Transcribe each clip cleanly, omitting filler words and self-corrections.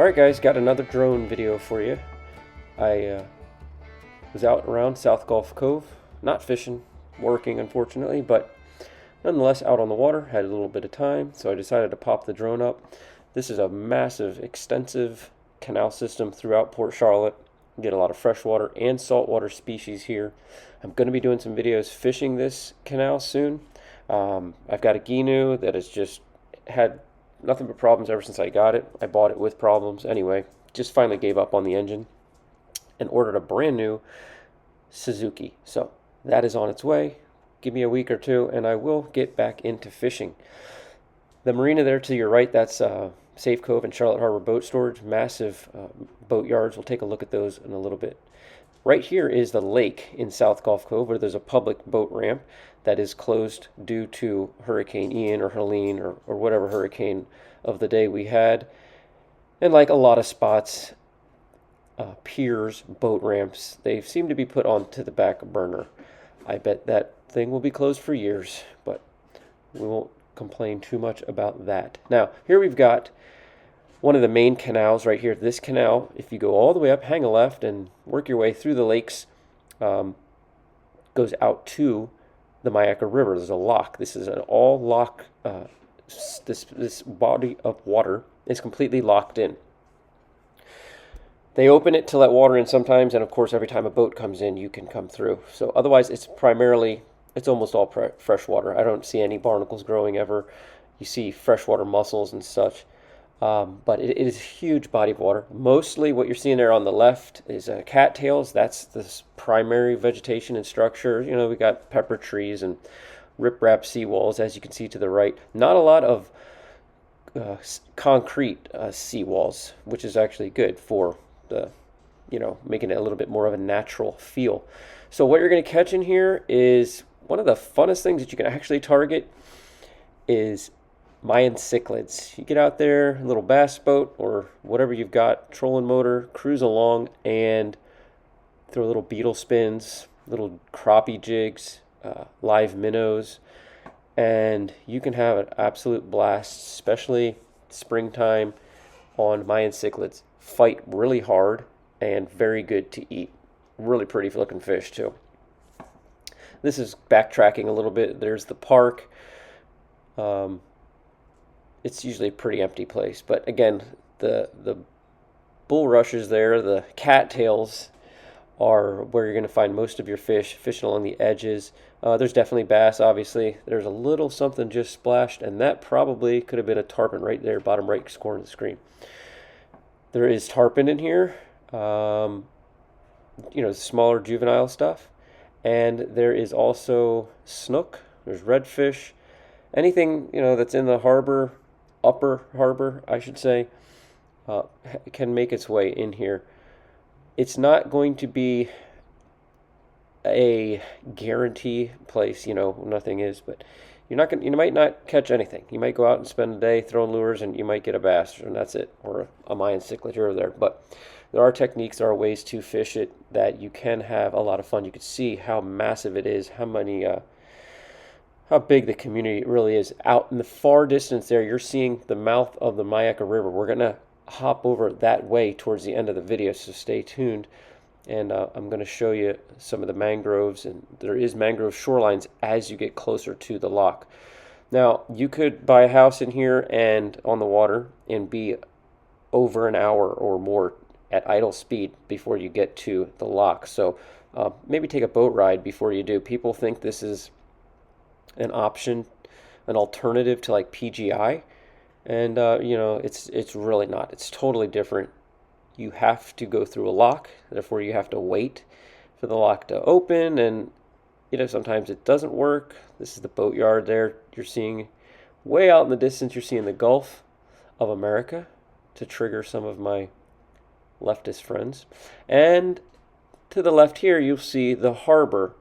Alright guys, got another drone video for you. I was out around South Gulf Cove, not fishing, working unfortunately, but nonetheless out on the water, had a little bit of time, so I decided to pop the drone up. This is a massive, extensive canal system throughout Port Charlotte. You get a lot of freshwater and saltwater species here. I'm going to be doing some videos fishing this canal soon. I've got a Gnu that has just had nothing but problems ever since I got it. I bought it with problems anyway. Just finally gave up on the engine and ordered a brand new Suzuki. So that is on its way. Give me a week or two and I will get back into fishing. The marina there to your right, that's Safe Cove and Charlotte Harbor boat storage. Massive boat yards. We'll take a look at those in a little bit. Right here is the lake in South Gulf Cove where there's a public boat ramp that is closed due to Hurricane Ian or Helene or whatever hurricane of the day we had. And like a lot of spots, piers, boat ramps, they seem to be put onto the back burner. I bet that thing will be closed for years, but we won't complain too much about that. Now, here we've got one of the main canals right here. This canal, if you go all the way up, hang a left, and work your way through the lakes, goes out to the Myakka River. There's a lock. This is an all lock. This body of water is completely locked in. They open it to let water in sometimes, and of course, every time a boat comes in, you can come through. So otherwise, it's almost all fresh water. I don't see any barnacles growing ever. You see freshwater mussels and such. But it is a huge body of water. Mostly what you're seeing there on the left is cattails. That's the primary vegetation and structure. You know, we got pepper trees and riprap seawalls, as you can see to the right. Not a lot of concrete seawalls, which is actually good for the, making it a little bit more of a natural feel. So what you're going to catch in here is one of the funnest things that you can actually target is Mayan cichlids. You get out there, a little bass boat or whatever you've got, trolling motor, cruise along and throw little beetle spins, little crappie jigs, live minnows, and you can have an absolute blast, especially springtime on Mayan cichlids. Fight really hard and very good to eat. Really pretty looking fish too. This is backtracking a little bit. There's the park. It's usually a pretty empty place, but again, the bulrushes there, the cattails, are where you're going to find most of your fish, fishing along the edges. There's definitely bass, obviously. There's a little something just splashed, and that probably could have been a tarpon right there, bottom right corner of the screen. There is tarpon in here, smaller juvenile stuff, and there is also snook, there's redfish, anything, that's in the harbor, upper harbor, I should say, can make its way in here. It's not going to be a guarantee place, nothing is, but you might not catch anything. You might go out and spend a day throwing lures and you might get a bass and that's it, or a Mayan cichlid here or there. But there are techniques, there are ways to fish it that you can have a lot of fun. You can see how massive it is, how big the community really is. Out in the far distance there, you're seeing the mouth of the Myakka River. We're going to hop over that way towards the end of the video, so stay tuned. And I'm going to show you some of the mangroves, and there is mangrove shorelines as you get closer to the lock. Now, you could buy a house in here and on the water and be over an hour or more at idle speed before you get to the lock. So maybe take a boat ride before you do. People think this is an option, an alternative to like PGI, and it's really not. It's totally different. You have to go through a lock, therefore you have to wait for the lock to open, and sometimes it doesn't work. This is the boatyard there. You're seeing way out in the distance, you're seeing the Gulf of America, to trigger some of my leftist friends. And to the left here, you'll see the harbor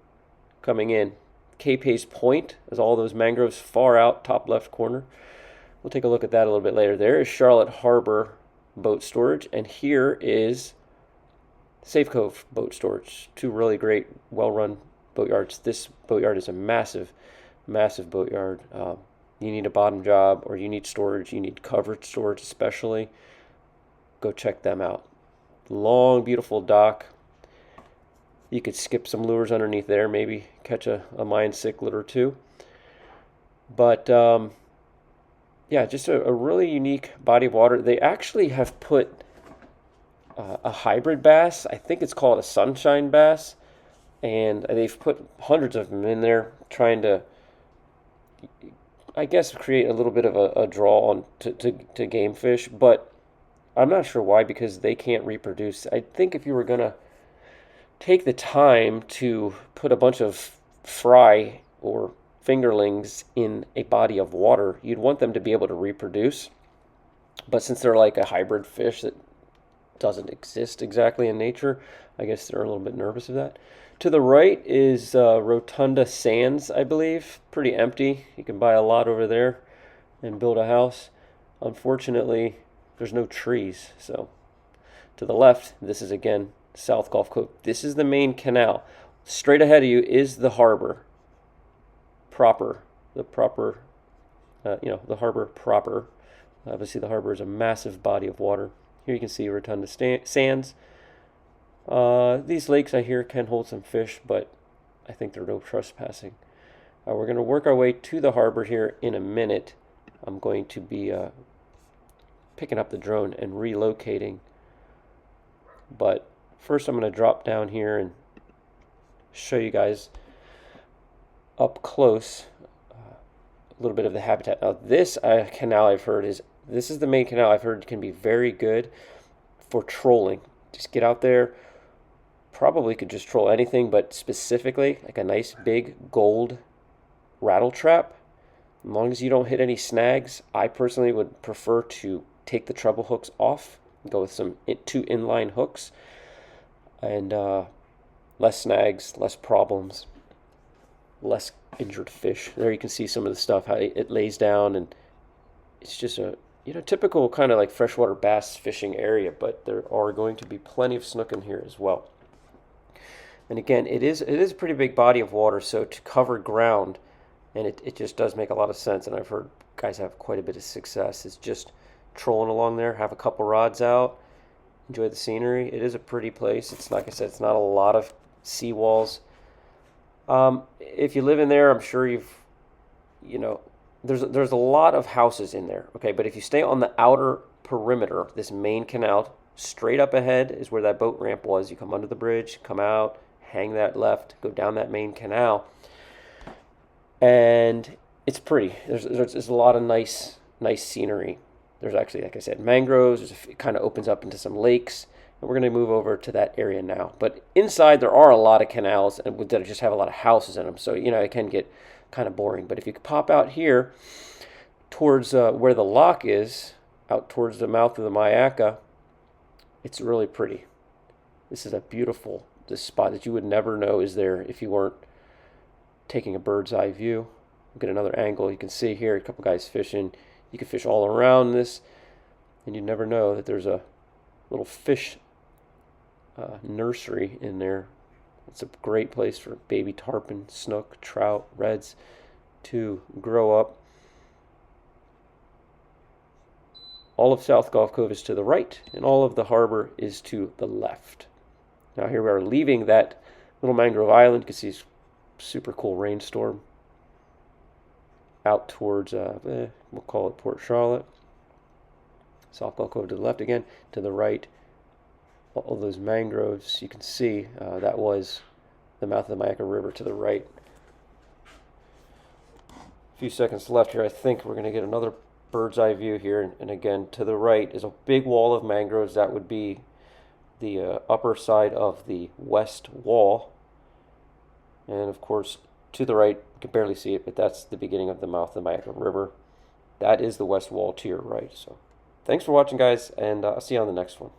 coming in. Cape Hayes Point is all those mangroves far out, top left corner. We'll take a look at that a little bit later. There is Charlotte Harbor boat storage, and here is Safe Cove boat storage. Two really great, well-run boatyards. This boatyard is a massive, massive boatyard. You need a bottom job, or you need storage. You need covered storage, especially. go check them out. Long, beautiful dock. You could skip some lures underneath there, maybe catch a Mayan cichlid or two. But yeah, just a really unique body of water. They actually have put a hybrid bass. I think it's called a sunshine bass. And they've put hundreds of them in there trying to, I guess, create a little bit of a draw on to game fish. But I'm not sure why, because they can't reproduce. I think if you were going to take the time to put a bunch of fry or fingerlings in a body of water, you'd want them to be able to reproduce. But since they're like a hybrid fish that doesn't exist exactly in nature, I guess they're a little bit nervous of that. To the right is Rotunda Sands, I believe. Pretty empty. You can buy a lot over there and build a house. Unfortunately, there's no trees. So to the left, this is again South Gulf Cove. This is the main canal. Straight ahead of you is the harbor proper. The harbor proper. Obviously, the harbor is a massive body of water. Here you can see Rotunda Sands. These lakes, I hear, can hold some fish, but I think they're no trespassing. We're going to work our way to the harbor here in a minute. I'm going to be picking up the drone and relocating. But first I'm going to drop down here and show you guys up close a little bit of the habitat. Now this canal I've heard this is the main canal I've heard can be very good for trolling. Just get out there, probably could just troll anything, but specifically like a nice big gold rattle trap. As long as you don't hit any snags, I personally would prefer to take the treble hooks off and go with some 2 inline hooks, and less snags, less problems, less injured fish. There you can see some of the stuff, how it lays down, and it's just a typical kind of like freshwater bass fishing area, but there are going to be plenty of snook in here as well. And again, it is a pretty big body of water, so to cover ground, and it just does make a lot of sense, and I've heard guys have quite a bit of success. It's just trolling along there, have a couple rods out, enjoy the scenery. It is a pretty place. It's like I said, it's not a lot of seawalls. If you live in there, I'm sure there's a lot of houses in there, okay? But if you stay on the outer perimeter, this main canal, straight up ahead is where that boat ramp was. You come under the bridge, come out, hang that left, go down that main canal, and it's pretty. There's a lot of nice scenery. There's actually, like I said, mangroves. It kind of opens up into some lakes, and we're going to move over to that area now. But inside there are a lot of canals that just have a lot of houses in them, so it can get kind of boring. But if you could pop out here towards where the lock is, out towards the mouth of the Mayaca, it's really pretty. This is a beautiful spot that you would never know is there if you weren't taking a bird's eye view. Get another angle. You can see here a couple guys fishing. You can fish all around this, and you never know that there's a little fish nursery in there. It's a great place for baby tarpon, snook, trout, reds to grow up. All of South Gulf Cove is to the right, and all of the harbor is to the left. Now here we are leaving that little mangrove island. You can see this super cool rainstorm out towards, we'll call it Port Charlotte. South Gulf Cove to the left again. To the right, all those mangroves. You can see that was the mouth of the Mayaca River to the right. A few seconds left here. I think we're going to get another bird's eye view here. And again, to the right is a big wall of mangroves. That would be the upper side of the west wall. And of course, to the right, you can barely see it, but that's the beginning of the mouth of the Mayaca River. That is the west wall to your right. So thanks for watching, guys, and I'll see you on the next one.